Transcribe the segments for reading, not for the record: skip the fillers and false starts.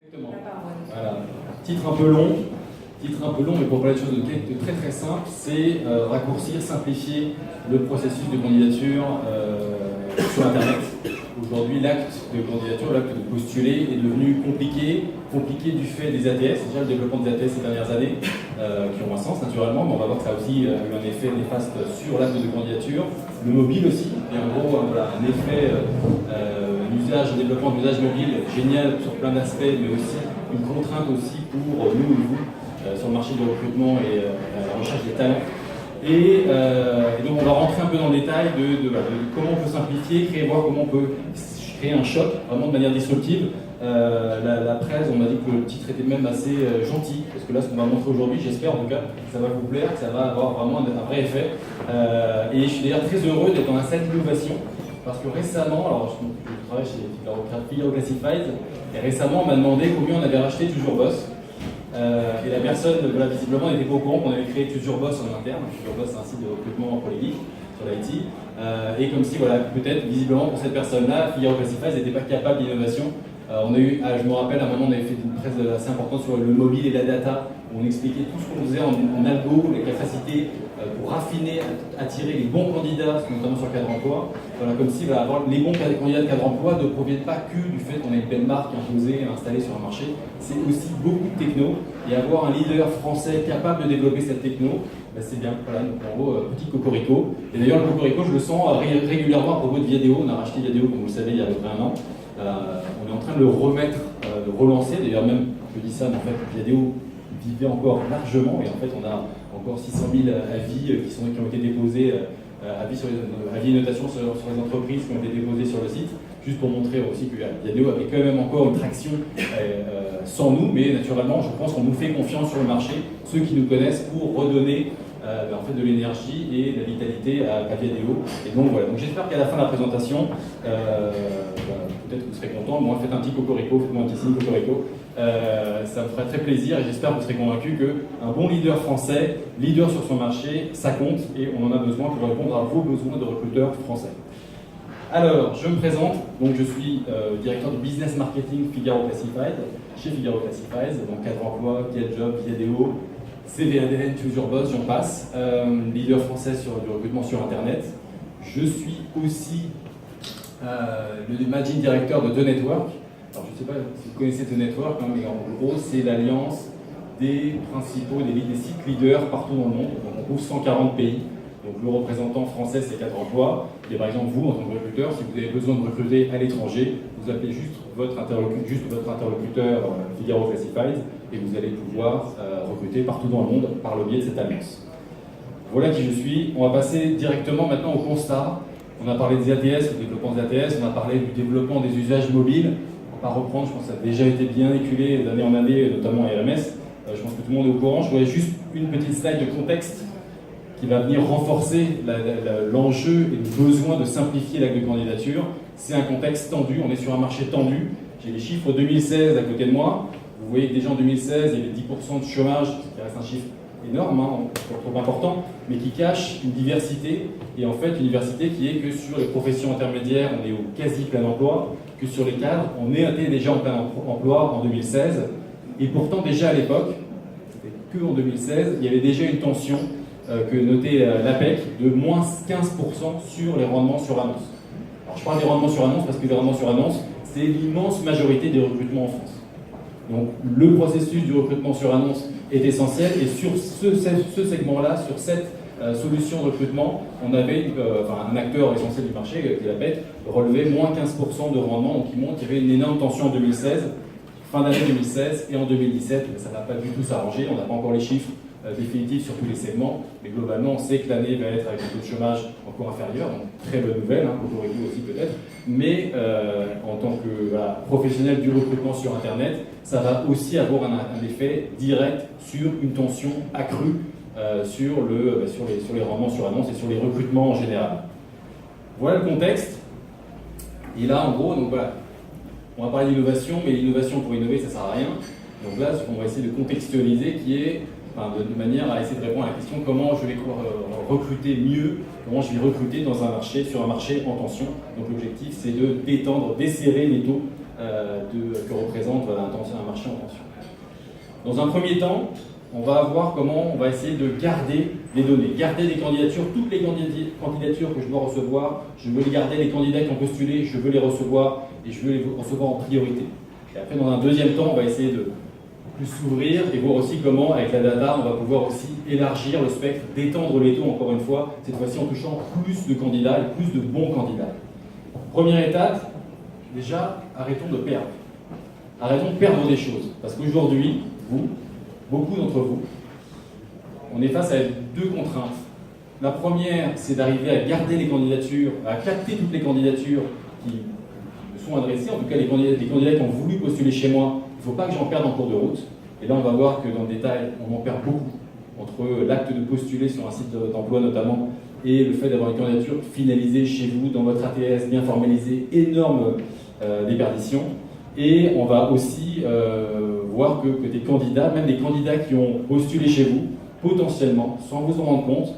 Exactement. Voilà. Titre un peu long, mais pour parler de choses de très très simple, c'est raccourcir, simplifier le processus de candidature sur Internet. Aujourd'hui, l'acte de candidature, l'acte de postuler est devenu compliqué du fait des ATS, déjà le développement des ATS ces dernières années, qui ont un sens naturellement, mais on va voir que ça a aussi eu un effet néfaste sur l'acte de candidature. Le mobile aussi, et en gros, voilà, un effet, un développement d'usage mobile génial sur plein d'aspects, mais aussi une contrainte aussi pour nous et vous sur le marché du recrutement et la recherche des talents. Et donc on va rentrer un peu dans le détail de comment on peut simplifier, voir comment on peut créer un choc vraiment de manière disruptive. La presse, on m'a dit que le titre était même assez gentil, parce que là ce qu'on va montrer aujourd'hui, j'espère en tout cas, que ça va vous plaire, que ça va avoir vraiment un vrai effet. Et je suis d'ailleurs très heureux d'être dans cette innovation, parce que récemment, alors je travaille chez Figaro Classifieds, et récemment on m'a demandé combien on avait racheté Toujours Boss. Et la personne, voilà, visiblement, n'était pas au courant qu'on avait créé Toujours Boss en interne. Toujours Boss, c'est un site de recrutement pour les geeks sur l'IT. Et comme si, voilà, peut-être, visiblement, pour cette personne-là, Figaro Classifieds n'était pas capable d'innovation. On a eu, je me rappelle, à un moment, on avait fait une presse assez importante sur le mobile et la data, où on expliquait tout ce qu'on faisait en algo, les capacités pour raffiner, attirer les bons candidats, notamment sur cadre emploi. Voilà, comme si avoir les bons candidats de cadre emploi ne proviennent pas que du fait qu'on ait une belle marque imposée et installée sur un marché. C'est aussi beaucoup de techno. Et avoir un leader français capable de développer cette techno, ben c'est bien. Voilà, donc en gros, petit cocorico. Et d'ailleurs, le cocorico, je le sens régulièrement à propos de Viadeo. On a racheté Viadeo, comme vous le savez, il y a à peu près un an. On est en train de le remettre, de relancer. D'ailleurs, même, je dis ça, mais en fait, Viadeo vivait encore largement. Et en fait, on a encore 600 000 avis qui ont été déposés, avis et notations sur les entreprises qui ont été déposés sur le site. Juste pour montrer aussi que Viadeo avait quand même encore une traction sans nous, mais naturellement, je pense qu'on nous fait confiance sur le marché, ceux qui nous connaissent, pour redonner en fait, de l'énergie et de la vitalité à Viadeo. Et donc voilà, donc j'espère qu'à la fin de la présentation, peut-être que vous serez content, moi faites un petit cocorico, faites-moi un petit signe cocorico. Ça me ferait très plaisir et j'espère que vous serez convaincus qu'un bon leader français, leader sur son marché, ça compte et on en a besoin pour répondre à vos besoins de recruteurs français. Alors, je me présente, donc je suis directeur de business marketing Figaro Classified, chez Figaro Classifieds, donc cadre emploi, GetJob, Viadeo, CVADN, Toujours Boss, j'en passe, leader français du recrutement sur Internet. Je suis aussi le managing director de The Network. Alors, je ne sais pas si vous connaissez The Network, hein, mais en gros, c'est l'alliance des principaux, des sites leaders partout dans le monde. Donc, on couvre 140 pays. Donc le représentant français, c'est Cadre Emploi. Et par exemple, vous, en tant que recruteur, si vous avez besoin de recruter à l'étranger, vous appelez juste votre interlocuteur Figaro Classifieds et vous allez pouvoir recruter partout dans le monde par le biais de cette alliance. Voilà qui je suis. On va passer directement maintenant au constat. On a parlé des ATS, du développement des ATS, on a parlé du développement des usages mobiles. On va pas reprendre, je pense que ça a déjà été bien éculé d'année en année, notamment à RMS. Je pense que tout le monde est au courant. Je voudrais juste une petite slide de contexte qui va venir renforcer l'enjeu et le besoin de simplifier l'acte de candidature. C'est un contexte tendu, on est sur un marché tendu. J'ai les chiffres 2016 à côté de moi. Vous voyez que déjà en 2016, il y avait 10% de chômage, qui reste un chiffre énorme, trop important, mais qui cache une diversité. Et en fait, une diversité qui est que sur les professions intermédiaires, on est au quasi plein emploi, que sur les cadres, on était déjà en plein emploi en 2016. Et pourtant, déjà à l'époque, c'était que en 2016, il y avait déjà une tension que notait l'APEC de moins 15% sur les rendements sur annonce. Alors je parle des rendements sur annonce parce que les rendements sur annonce, c'est l'immense majorité des recrutements en France. Donc le processus du recrutement sur annonce est essentiel et sur ce segment-là, sur cette solution de recrutement, on avait un acteur essentiel du marché, qui est l'APEC, relevait moins 15% de rendement, donc il montre qu'il y avait une énorme tension en 2016, fin d'année 2016 et en 2017, ça n'a pas du tout s'arranger, on n'a pas encore les chiffres définitif sur tous les segments, mais globalement on sait que l'année va être avec un taux de chômage encore inférieur, donc très bonne nouvelle, pour vous aussi peut-être, mais en tant que professionnel du recrutement sur Internet, ça va aussi avoir un effet direct sur une tension accrue sur les rendements sur annonce et sur les recrutements en général. Voilà le contexte, et là en gros, donc voilà, on va parler d'innovation, mais l'innovation pour innover ça sert à rien, donc là ce qu'on va essayer de contextualiser qui est de manière à essayer de répondre à la question comment je vais recruter mieux, comment je vais recruter sur un marché en tension. Donc l'objectif c'est de détendre, desserrer les taux que représente un marché en tension. Dans un premier temps, on va voir comment on va essayer de garder les données, garder des candidatures, toutes les candidatures que je dois recevoir, je veux les garder, les candidats qui ont postulé, je veux les recevoir et je veux les recevoir en priorité. Et après, dans un deuxième temps, on va essayer de plus s'ouvrir et voir aussi comment, avec la data, on va pouvoir aussi élargir le spectre, d'étendre les taux, encore une fois, cette fois-ci en touchant plus de candidats et plus de bons candidats. Première étape, déjà, arrêtons de perdre. Arrêtons de perdre des choses. Parce qu'aujourd'hui, beaucoup d'entre vous, on est face à deux contraintes. La première, c'est d'arriver à garder les candidatures, à capter toutes les candidatures qui me sont adressées, en tout cas les candidats qui ont voulu postuler chez moi. Il ne faut pas que j'en perde en cours de route. Et là, on va voir que dans le détail, on en perd beaucoup entre l'acte de postuler sur un site d'emploi notamment et le fait d'avoir une candidature finalisée chez vous, dans votre ATS, bien formalisée, énorme déperdition. Et on va aussi voir que des candidats, même des candidats qui ont postulé chez vous, potentiellement, sans vous en rendre compte,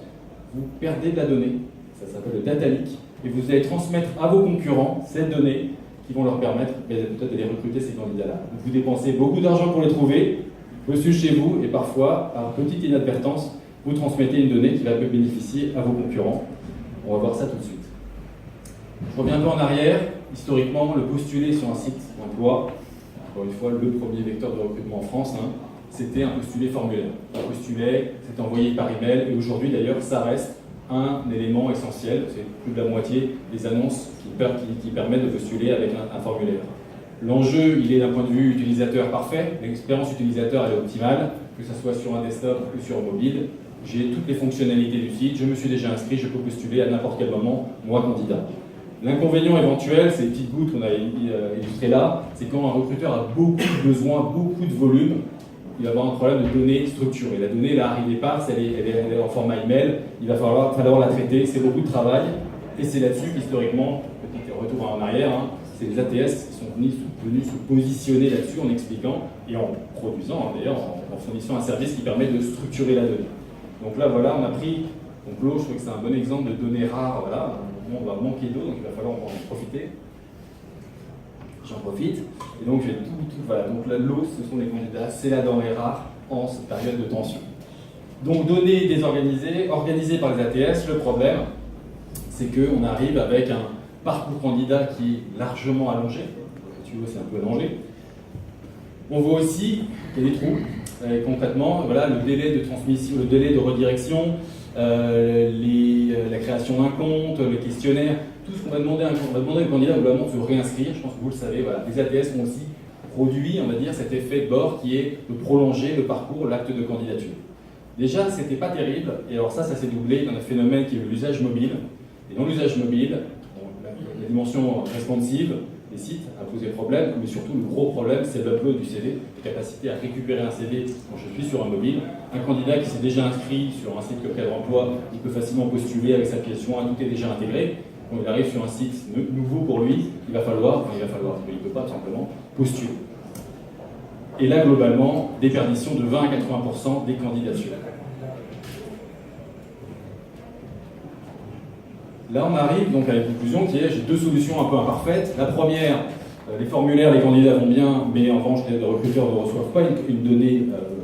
vous perdez de la donnée, ça s'appelle le data leak, et vous allez transmettre à vos concurrents cette donnée qui vont leur permettre peut-être d'aller recruter ces candidats-là. Vous dépensez beaucoup d'argent pour les trouver, postulent chez vous, et parfois, par petite inadvertance, vous transmettez une donnée qui va bénéficier à vos concurrents. On va voir ça tout de suite. Je reviens un peu en arrière. Historiquement, le postuler sur un site d'emploi, encore une fois, le premier vecteur de recrutement en France, c'était un postulé formulaire. On postulait, c'était envoyé par email, et aujourd'hui d'ailleurs, ça reste un élément essentiel. C'est plus de la moitié des annonces qui permettent de postuler avec un formulaire. L'enjeu, il est d'un point de vue utilisateur parfait. L'expérience utilisateur, elle est optimale, que ce soit sur un desktop ou sur un mobile. J'ai toutes les fonctionnalités du site, je me suis déjà inscrit, je peux postuler à n'importe quel moment, moi candidat. L'inconvénient éventuel, c'est les petites gouttes qu'on a illustrées là, c'est quand un recruteur a beaucoup de besoins, beaucoup de volume, il va avoir un problème de données structurées. La donnée, là, arrive éparse, elle est en format email, il va falloir la traiter, c'est beaucoup de travail, et c'est là-dessus qu'historiquement, petit retour en arrière, c'est les ATS qui sont venus se positionner là-dessus en expliquant et en produisant, d'ailleurs, en fournissant un service qui permet de structurer la donnée. Donc là, voilà, on a pris, donc l'eau, je trouve que c'est un bon exemple de données rares, voilà, on va manquer d'eau, donc il va falloir en profiter. J'en profite. Et donc, je vais voilà, donc l'eau, ce sont les candidats, c'est la denrée rare en cette période de tension. Donc, données désorganisées, organisées par les ATS, le problème, c'est qu'on arrive avec un parcours candidat qui est largement allongé. Tu vois, c'est un peu allongé. On voit aussi qu'il y a des trous. Concrètement, voilà, le délai de transmission, le délai de redirection, la création d'un compte, le questionnaire, tout ce qu'on va demander au candidat, globalement, de se réinscrire. Je pense que vous le savez, voilà. Les ATS ont aussi produit, on va dire, cet effet de bord qui est de prolonger le parcours, l'acte de candidature. Déjà, c'était pas terrible, et alors ça s'est doublé dans un phénomène qui est l'usage mobile. Et dans l'usage mobile, la dimension responsive des sites a posé problème, mais surtout le gros problème, c'est l'upload du CV, la capacité à récupérer un CV quand je suis sur un mobile. Un candidat qui s'est déjà inscrit sur un site comme Cadre Emploi, il peut facilement postuler avec sa pièce jointe, tout est déjà intégré. Quand il arrive sur un site nouveau pour lui, il ne peut pas tout simplement postuler. Et là, globalement, déperdition de 20 à 80% des candidatures. Là, on arrive donc à une conclusion qui est, j'ai deux solutions un peu imparfaites. La première, les formulaires, les candidats vont bien, mais en revanche, les recruteurs ne reçoivent pas une donnée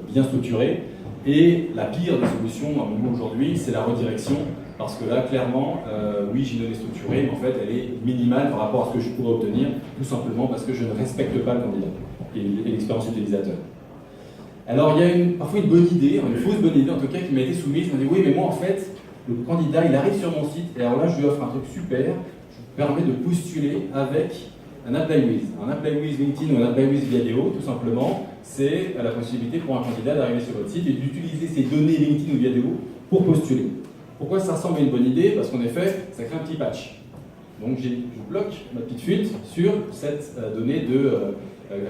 bien structurée. Et la pire des solutions, à mon goût aujourd'hui, c'est la redirection. Parce que là, clairement, oui, j'ai une donnée structurée, mais en fait, elle est minimale par rapport à ce que je pourrais obtenir, tout simplement parce que je ne respecte pas le candidat et l'expérience utilisateur. Alors, il y a parfois une bonne idée, une fausse bonne idée en tout cas, qui m'a été soumise. Je me dis, oui, mais moi, en fait, le candidat, il arrive sur mon site, et alors là, je lui offre un truc super, je lui permets de postuler avec un Apply With. Un Apply With LinkedIn ou un Apply With Viadeo, tout simplement, c'est la possibilité pour un candidat d'arriver sur votre site et d'utiliser ces données LinkedIn ou Viadeo pour postuler. Pourquoi ça semble une bonne idée? Parce qu'en effet, ça crée un petit patch. Donc je bloque ma petite fuite sur cette donnée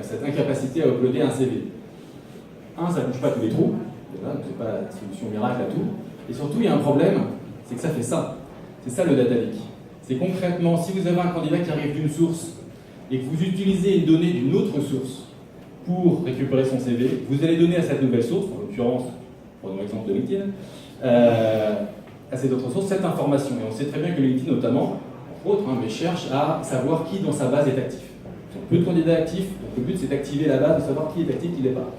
cette incapacité à uploader un CV. Ça ne bouge pas tous les trous, ce n'est pas la solution miracle à tout. Et surtout, il y a un problème, c'est que ça fait ça. C'est ça le data leak. C'est concrètement, si vous avez un candidat qui arrive d'une source et que vous utilisez une donnée d'une autre source pour récupérer son CV, vous allez donner à cette nouvelle source, en l'occurrence, prenons l'exemple de LinkedIn, à cette autre source, cette information. Et on sait très bien que LinkedIn, notamment, entre autres, mais cherche à savoir qui dans sa base est actif. peu de candidats actifs, donc le but c'est d'activer la base, de savoir qui est actif, qui n'est pas.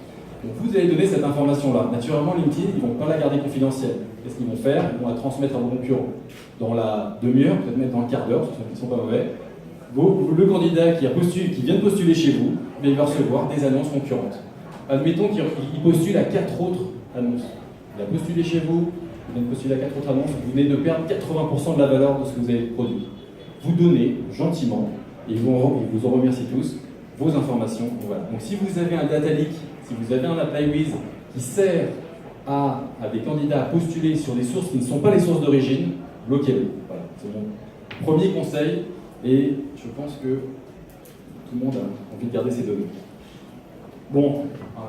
Donc vous allez donner cette information-là. Naturellement, LinkedIn, ils ne vont pas la garder confidentielle. Qu'est-ce qu'ils vont faire? Ils vont la transmettre à vos concurrents. Dans la demi-heure, peut-être même dans le quart d'heure, parce qu'ils ne sont pas mauvais, le candidat qui vient de postuler chez vous, il va recevoir des annonces concurrentes. Admettons qu'il postule à 4 autres annonces. Il a postulé chez vous, il vient de postuler à 4 autres annonces, vous venez de perdre 80% de la valeur de ce que vous avez produit. Vous donnez gentiment, et ils vous en remercient tous, vos informations. Voilà. Donc si vous avez un data leak, si vous avez un ApplyWiz qui sert à des candidats à postuler sur des sources qui ne sont pas les sources d'origine, bloquez-le. Voilà. C'est mon premier conseil, et je pense que tout le monde a envie de garder ses données. Bon,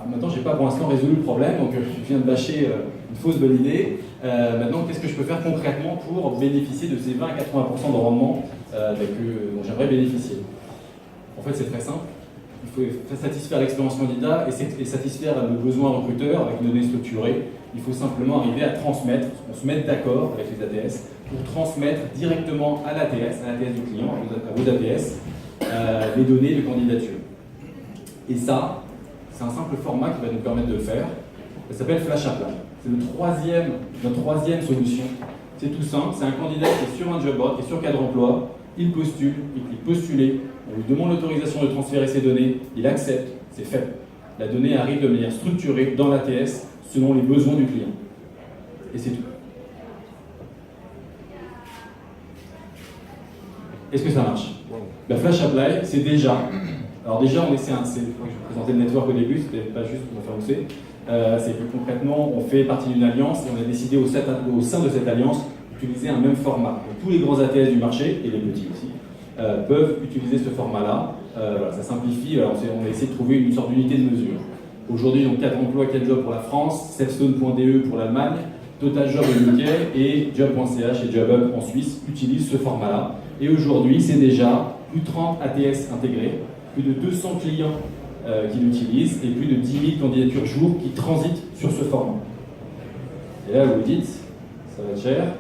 maintenant je n'ai pas pour l'instant résolu le problème, donc je viens de lâcher une fausse bonne idée. Maintenant, qu'est-ce que je peux faire concrètement pour bénéficier de ces 20 à 80% de rendement dont j'aimerais bénéficier? En fait, c'est très simple. Il faut satisfaire l'expérience candidat et satisfaire nos besoins recruteurs avec une donnée structurée. Il faut simplement arriver à transmettre, on se met d'accord avec les ATS pour transmettre directement à l'ATS du client, à vos ATS, les données de candidature. Et ça, c'est un simple format qui va nous permettre de le faire. Ça s'appelle Flash Apply. C'est notre troisième solution. C'est tout simple, c'est un candidat qui est sur un job board, qui est sur Cadre Emploi, il postule, il clique postuler, on lui demande l'autorisation de transférer ses données, il accepte, c'est fait. La donnée arrive de manière structurée dans l'ATS selon les besoins du client. Et c'est tout. Est-ce que ça marche? La Flash Apply, c'est déjà. Alors déjà, je présentais le network au début, c'était pas juste pour me faire mousser. C'est que concrètement, on fait partie d'une alliance et on a décidé au sein de cette alliance d'utiliser un même format. Donc, tous les grands ATS du marché, et les petits aussi, peuvent utiliser ce format-là. Voilà, ça simplifie. Alors, on a essayé de trouver une sorte d'unité de mesure. Aujourd'hui, donc 4 emplois, 4 jobs pour la France, Stepstone.de pour l'Allemagne, TotalJob au UK et Job.ch et JobUp en Suisse utilisent ce format-là. Et aujourd'hui, c'est déjà plus de 30 ATS intégrés, plus de 200 clients qui l'utilisent et plus de 10 000 candidatures jour qui transitent sur ce format. Et là, vous vous dites, ça va être cher,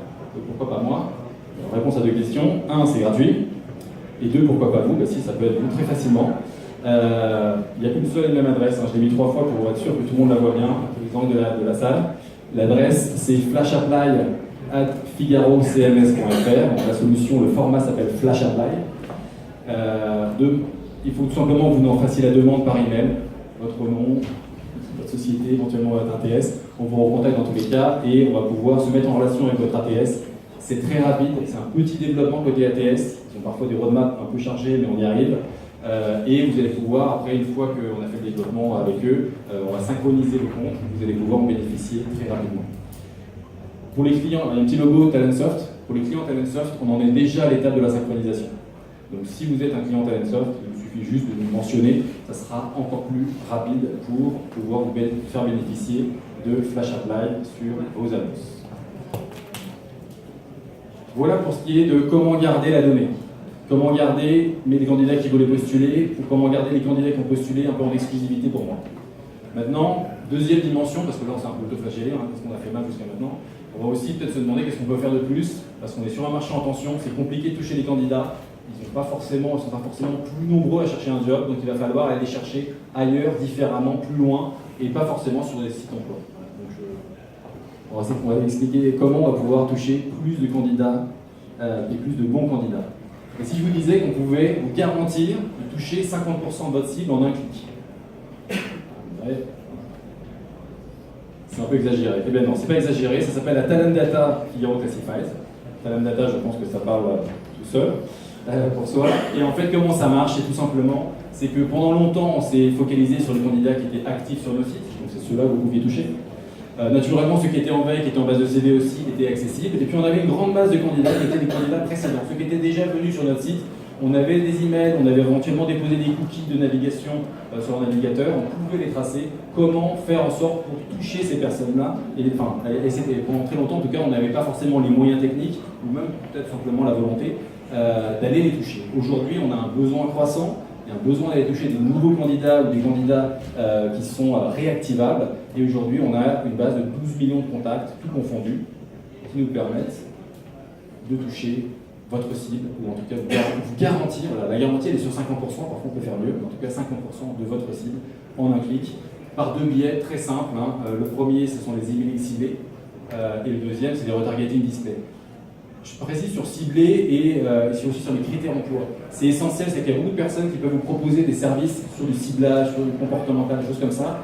pourquoi pas moi? Alors, réponse à 2 questions. 1, c'est gratuit. Et 2, pourquoi pas vous? Bah, si, ça peut être vous très facilement. Il n'y a qu'une seule et même adresse, hein. Je l'ai mis 3 fois pour être sûr que tout le monde la voit bien, à tous les angles de la salle. L'adresse, c'est flashapply@figarocms.fr. Donc la solution, le format s'appelle Flash Apply. Il faut tout simplement que vous en fassiez la demande par email, votre nom, votre société, éventuellement votre ATS. On vous recontacte dans tous les cas et on va pouvoir se mettre en relation avec votre ATS. C'est très rapide, c'est un petit développement côté ATS. Ils ont parfois des roadmaps un peu chargés, mais on y arrive. Et vous allez pouvoir, après, une fois qu'on a fait le développement avec eux, on va synchroniser le compte, vous allez pouvoir en bénéficier très rapidement. Pour les clients, il y a un petit logo Talentsoft. Pour les clients Talentsoft, on en est déjà à l'étape de la synchronisation. Donc si vous êtes un client Talentsoft, il vous suffit juste de nous mentionner, ça sera encore plus rapide pour pouvoir vous faire bénéficier de Flash Apply sur vos annonces. Voilà pour ce qui est de comment garder la donnée. Comment garder les candidats qui voulaient postuler, ou comment garder les candidats qui ont postulé un peu en exclusivité pour moi. Maintenant, deuxième dimension, parce que là on s'est un peu flagellé, parce qu'on a fait mal jusqu'à maintenant, on va aussi peut-être se demander qu'est-ce qu'on peut faire de plus, parce qu'on est sur un marché en tension, c'est compliqué de toucher les candidats, ils ne sont pas forcément plus nombreux à chercher un job, donc il va falloir aller les chercher ailleurs, différemment, plus loin, et pas forcément sur des sites emploi. Donc on va expliquer comment on va pouvoir toucher plus de candidats et plus de bons candidats. Et si je vous disais qu'on pouvait vous garantir de toucher 50% de votre cible en un clic? Ouais. C'est un peu exagéré. Eh bien non, c'est pas exagéré, ça s'appelle la Talent Data Figaro Classified. Talent Data, je pense que ça parle tout seul, pour soi. Et en fait, comment ça marche? C'est tout simplement, c'est que pendant longtemps, on s'est focalisé sur les candidats qui étaient actifs sur nos sites, donc c'est ceux-là que vous pouviez toucher. Naturellement, ceux qui étaient en veille, qui étaient en base de CV aussi, étaient accessibles. Et puis on avait une grande base de candidats qui étaient des candidats précédents, ceux qui étaient déjà venus sur notre site. On avait des emails, on avait éventuellement déposé des cookies de navigation sur le navigateur, on pouvait les tracer. Comment faire en sorte pour toucher ces personnes-là? Et c'était pendant très longtemps, en tout cas, on n'avait pas forcément les moyens techniques, ou même peut-être simplement la volonté d'aller les toucher. Aujourd'hui, on a un besoin croissant. Il y a un besoin d'aller toucher des nouveaux candidats ou des candidats qui sont réactivables. Et aujourd'hui, on a une base de 12 millions de contacts, tout confondus, qui nous permettent de toucher votre cible, ou en tout cas vous garantir, voilà, la garantie elle est sur 50%, parfois on peut faire mieux, mais en tout cas 50% de votre cible en un clic, par 2 biais très simples. Hein. Le premier, ce sont les emailing ciblés, et le deuxième, c'est les retargeting display. Je précise sur ciblé et aussi sur les critères emploi. C'est essentiel, c'est qu'il y a beaucoup de personnes qui peuvent vous proposer des services sur du ciblage, sur du comportemental, des choses comme ça.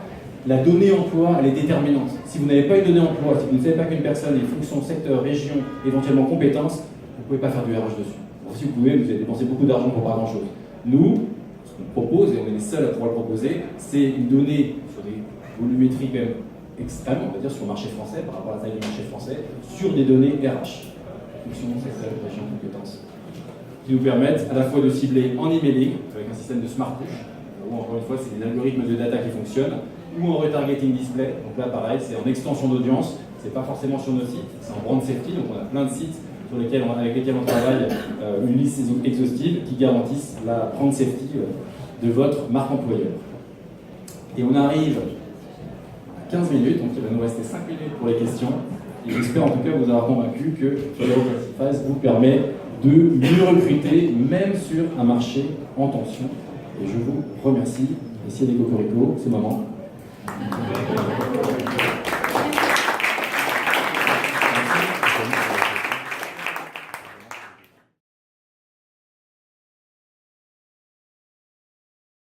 La donnée emploi, elle est déterminante. Si vous n'avez pas une donnée emploi, si vous ne savez pas qu'une personne est fonction, secteur, région, éventuellement compétence, vous ne pouvez pas faire du RH dessus. Bon, si vous pouvez, vous allez dépenser beaucoup d'argent pour pas grand-chose. Nous, ce qu'on propose, et on est les seuls à pouvoir le proposer, c'est une donnée sur des volumétries quand même extrêmes, on va dire, sur le marché français, par rapport à la taille du marché français, sur des données RH. Fonction, secteur, région, compétence, qui nous permettent à la fois de cibler en emailing, avec un système de smart push, où encore une fois c'est des algorithmes de data qui fonctionnent, ou en retargeting display, donc là pareil, c'est en extension d'audience, c'est pas forcément sur nos sites, c'est en brand safety, donc on a plein de sites avec lesquels on travaille, une liste exhaustive qui garantissent la brand safety de votre marque employeur. Et on arrive à 15 minutes, donc il va nous rester 5 minutes pour les questions. Et j'espère en tout cas vous avoir convaincu que Federo Classifieds vous permet de mieux recruter, même sur un marché en tension. Et je vous remercie. Et s'il y a des cocoricots, c'est le moment.